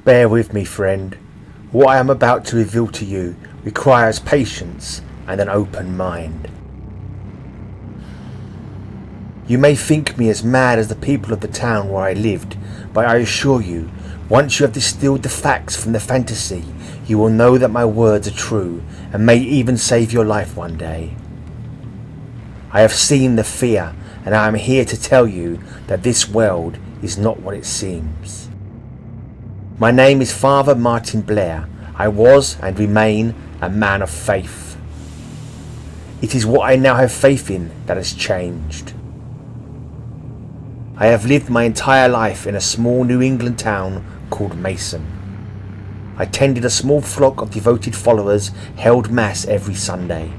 Bear with me, friend. What I am about to reveal to you requires patience and an open mind. You may think me as mad as the people of the town where I lived, but I assure you, once you have distilled the facts from the fantasy, you will know that my words are true and may even save your life one day. I have seen the fear, and I am here to tell you that this world is not what it seems. My name is Father Martin Blair. I was and remain a man of faith. It is what I now have faith in that has changed. I have lived my entire life in a small New England town called Mason. I tended a small flock of devoted followers, held mass every Sunday.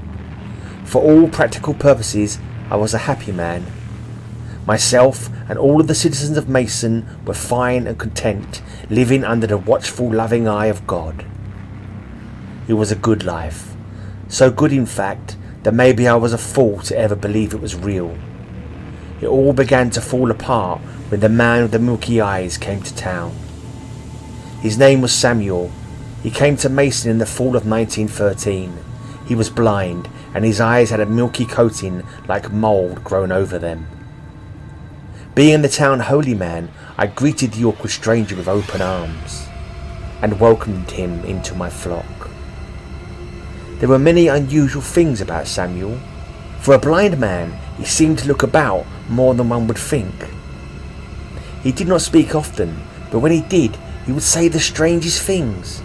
For all practical purposes, I was a happy man. Myself and all of the citizens of Mason were fine and content, living under the watchful, loving eye of God. It was a good life. So good, in fact, that maybe I was a fool to ever believe it was real. It all began to fall apart when the man with the milky eyes came to town. His name was Samuel. He came to Mason in the fall of 1913. He was blind, and his eyes had a milky coating like mould grown over them. Being the town holy man, I greeted the awkward stranger with open arms and welcomed him into my flock. There were many unusual things about Samuel. For a blind man, he seemed to look about more than one would think. He did not speak often, but when he did, he would say the strangest things.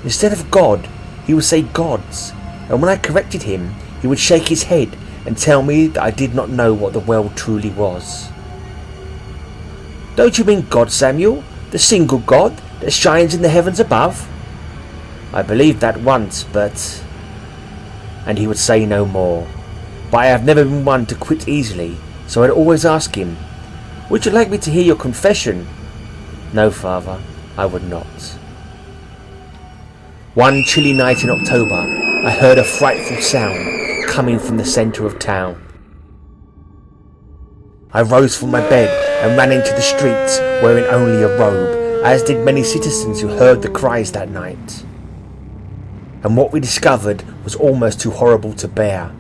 Instead of God, he would say gods, and when I corrected him, he would shake his head and tell me that I did not know what the world truly was. "Don't you mean God, Samuel? The single God that shines in the heavens above?" I believed that once, but... And he would say no more. But I have never been one to quit easily, so I'd always ask him, "Would you like me to hear your confession?" "No, Father, I would not." One chilly night in October, I heard a frightful sound coming from the centre of town. I rose from my bed and ran into the streets wearing only a robe, as did many citizens who heard the cries that night. And what we discovered was almost too horrible to bear.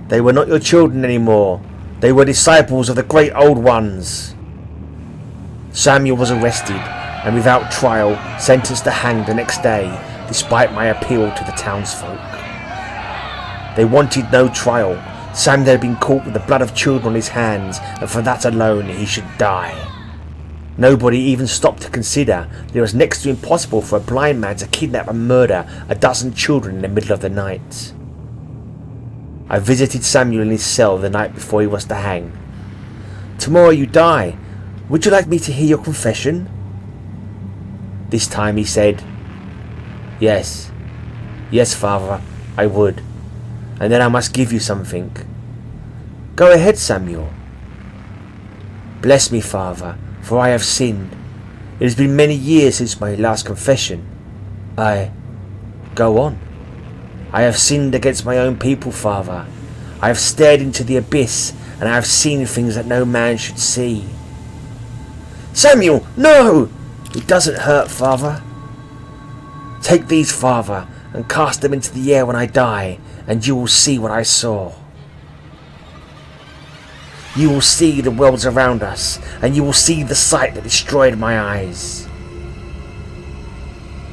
They were not your children anymore. They were disciples of the great old ones. Samuel was arrested and without trial sentenced to hang the next day, despite my appeal to the townsfolk. They wanted no trial. Samuel had been caught with the blood of children on his hands, and for that alone he should die. Nobody even stopped to consider that it was next to impossible for a blind man to kidnap and murder a dozen children in the middle of the night. I visited Samuel in his cell the night before he was to hang. "Tomorrow you die. Would you like me to hear your confession?" This time he said, Yes, Father, I would. And then I must give you something." "Go ahead, Samuel." "Bless me, Father, for I have sinned. It has been many years since my last confession. Go on. I have sinned against my own people, Father. I have stared into the abyss, and I have seen things that no man should see." "Samuel, no!" "It doesn't hurt, Father." "Take these, Father, and cast them into the air when I die, and you will see what I saw. You will see the worlds around us, and you will see the sight that destroyed my eyes.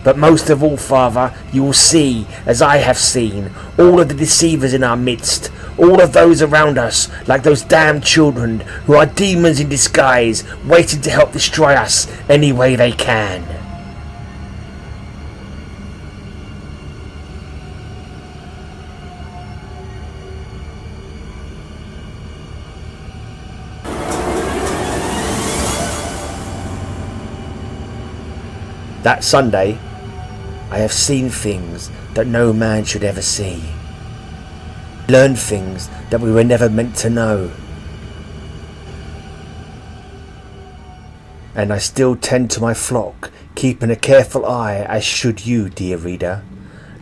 But most of all, Father, you will see, as I have seen, all of the deceivers in our midst, all of those around us, like those damned children who are demons in disguise, waiting to help destroy us any way they can." That Sunday, I have seen things that no man should ever see. Learned things that we were never meant to know. And I still tend to my flock, keeping a careful eye, as should you, dear reader.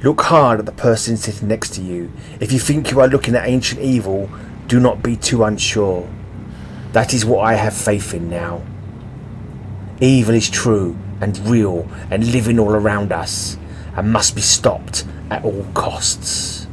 Look hard at the person sitting next to you. If you think you are looking at ancient evil, do not be too unsure. That is what I have faith in now. Evil is true, and real and living all around us, and must be stopped at all costs.